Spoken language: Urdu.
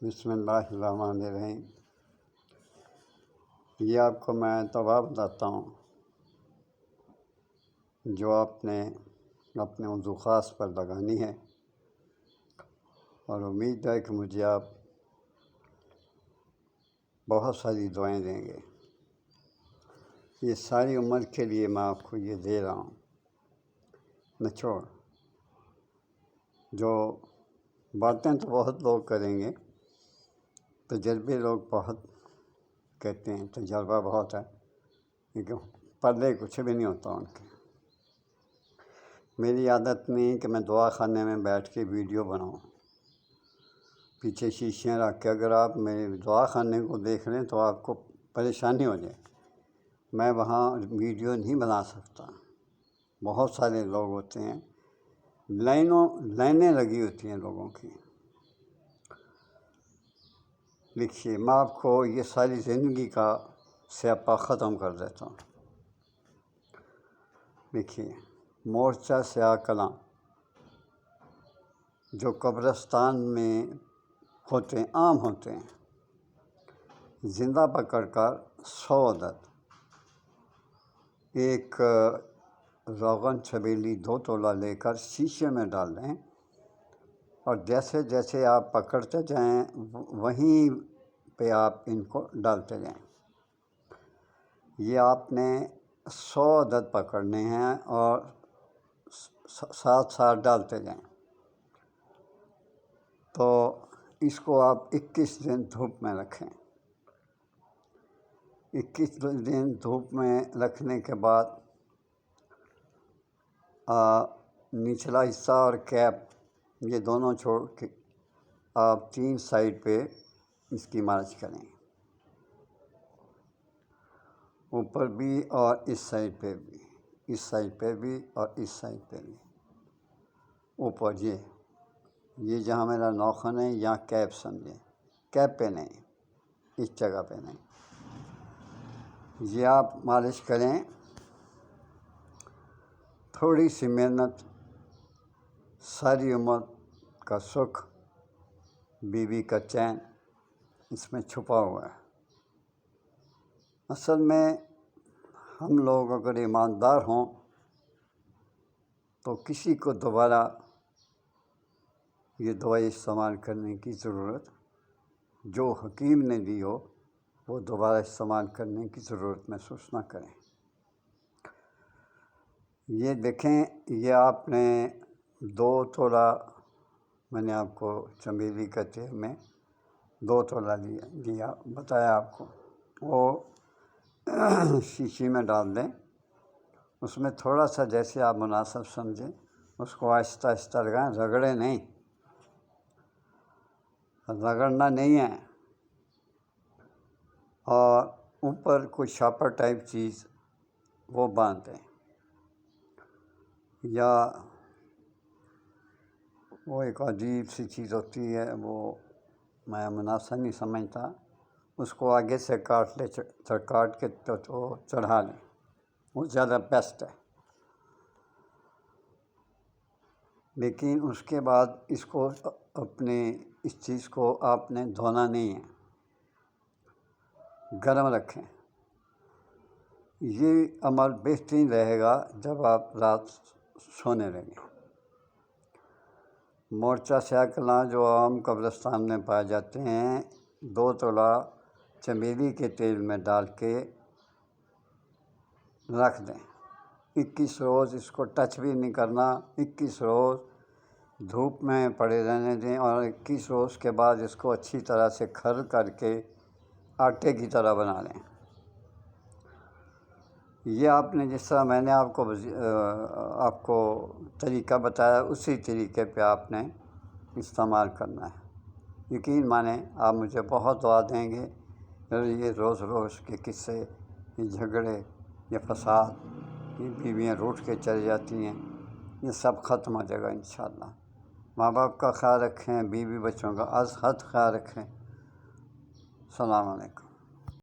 بسم اللہ الرحمن الرحیم۔ یہ آپ کو میں دوا بتاتا ہوں جو آپ نے اپنے وضو خاص پر لگانی ہے، اور امید ہے کہ مجھے آپ بہت ساری دعائیں دیں گے۔ یہ ساری عمر کے لیے میں آپ کو یہ دے رہا ہوں نچوڑ۔ جو باتیں تو بہت لوگ کریں گے، تجربے لوگ بہت کہتے ہیں تجربہ بہت ہے، لیکن پردے کچھ بھی نہیں ہوتا ان کے۔ میری عادت نہیں کہ میں دعا خانے میں بیٹھ کے ویڈیو بناؤں، پیچھے شیشیاں رکھ کے۔ اگر آپ میرے دعا خانے کو دیکھ لیں تو آپ کو پریشانی ہو جائے۔ میں وہاں ویڈیو نہیں بنا سکتا، بہت سارے لوگ ہوتے ہیں، لائنیں لگی ہوتی ہیں لوگوں کی۔ لکھیے، میں آپ کو یہ ساری زندگی کا سیاپا ختم کر دیتا ہوں۔ لکھیے، مورچہ سیاہ کلاں جو قبرستان میں ہوتے ہیں، عام ہوتے ہیں، زندہ پکڑ کر 100 عدد، ایک روغن چھبیلی 2 تولہ لے کر شیشے میں ڈال دیں، اور جیسے جیسے آپ پکڑتے جائیں وہیں پہ آپ ان کو ڈالتے جائیں۔ یہ آپ نے 100 عدد پکڑنے ہیں اور ساتھ ساتھ ڈالتے جائیں۔ تو اس کو آپ 21 دن دھوپ میں رکھیں۔ 21 دن دھوپ میں رکھنے کے بعد نچلا حصہ اور کیپ یہ دونوں چھوڑ کے آپ 3 سائڈ پہ اس کی مالش کریں، اوپر بھی اور اس سائڈ پہ بھی، اس سائڈ پہ بھی اور اس سائڈ پہ بھی۔ اوپر یہ جہاں میرا ناخن ہے یہاں کیپ سمجھیں، کیپ پہ نہیں، اس جگہ پہ نہیں۔ یہ آپ مالش کریں، تھوڑی سی محنت، ساری عمر کا سکھ، بیوی کا چین اس میں چھپا ہوا ہے۔ اصل میں ہم لوگ اگر ایماندار ہوں تو کسی کو دوبارہ یہ دوائی استعمال کرنے کی ضرورت، جو حکیم نے دی ہو وہ دوبارہ استعمال کرنے کی ضرورت محسوس نہ کریں۔ یہ دیکھیں، یہ آپ نے 2 تولہ، میں نے آپ کو چمیلی کا تیل میں 2 تولہ دیا بتایا آپ کو، وہ شیشی میں ڈال دیں۔ اس میں تھوڑا سا جیسے آپ مناسب سمجھیں اس کو آہستہ آہستہ لگائیں، رگڑیں نہیں، رگڑنا نہیں ہے۔ اور اوپر کوئی شاپر ٹائپ چیز وہ باندھ دیں، یا وہ ایک عجیب سی چیز ہوتی ہے، وہ میں مناسب نہیں سمجھتا، اس کو آگے سے کاٹ کے تو چڑھا لیں، وہ زیادہ بیسٹ ہے۔ لیکن اس کے بعد اس کو اس چیز کو آپ نے دھونا نہیں ہے، گرم رکھیں۔ یہ عمل بہترین رہے گا جب آپ رات سونے لگیں۔ مورچہ سیاہ کلاں جو عام قبرستان میں پائے جاتے ہیں، 2 تولہ چمیلی کے تیل میں ڈال کے رکھ دیں۔ 21 روز اس کو ٹچ بھی نہیں کرنا، 21 روز دھوپ میں پڑے رہنے دیں، اور 21 روز کے بعد اس کو اچھی طرح سے کھر کر کے آٹے کی طرح بنا لیں۔ یہ آپ نے جس طرح میں نے آپ کو طریقہ بتایا اسی طریقے پہ آپ نے استعمال کرنا ہے۔ یقین مانیں آپ مجھے بہت دعا دیں گے، یہ روز روز کے قصے، یہ جھگڑے، یہ فساد، یہ بیویاں روٹھ کے چلی جاتی ہیں، یہ سب ختم ہو جائے گا انشاءاللہ۔ ماں باپ کا خیال رکھیں، بیوی بچوں کا از حد خیال رکھیں۔ السلام علیکم۔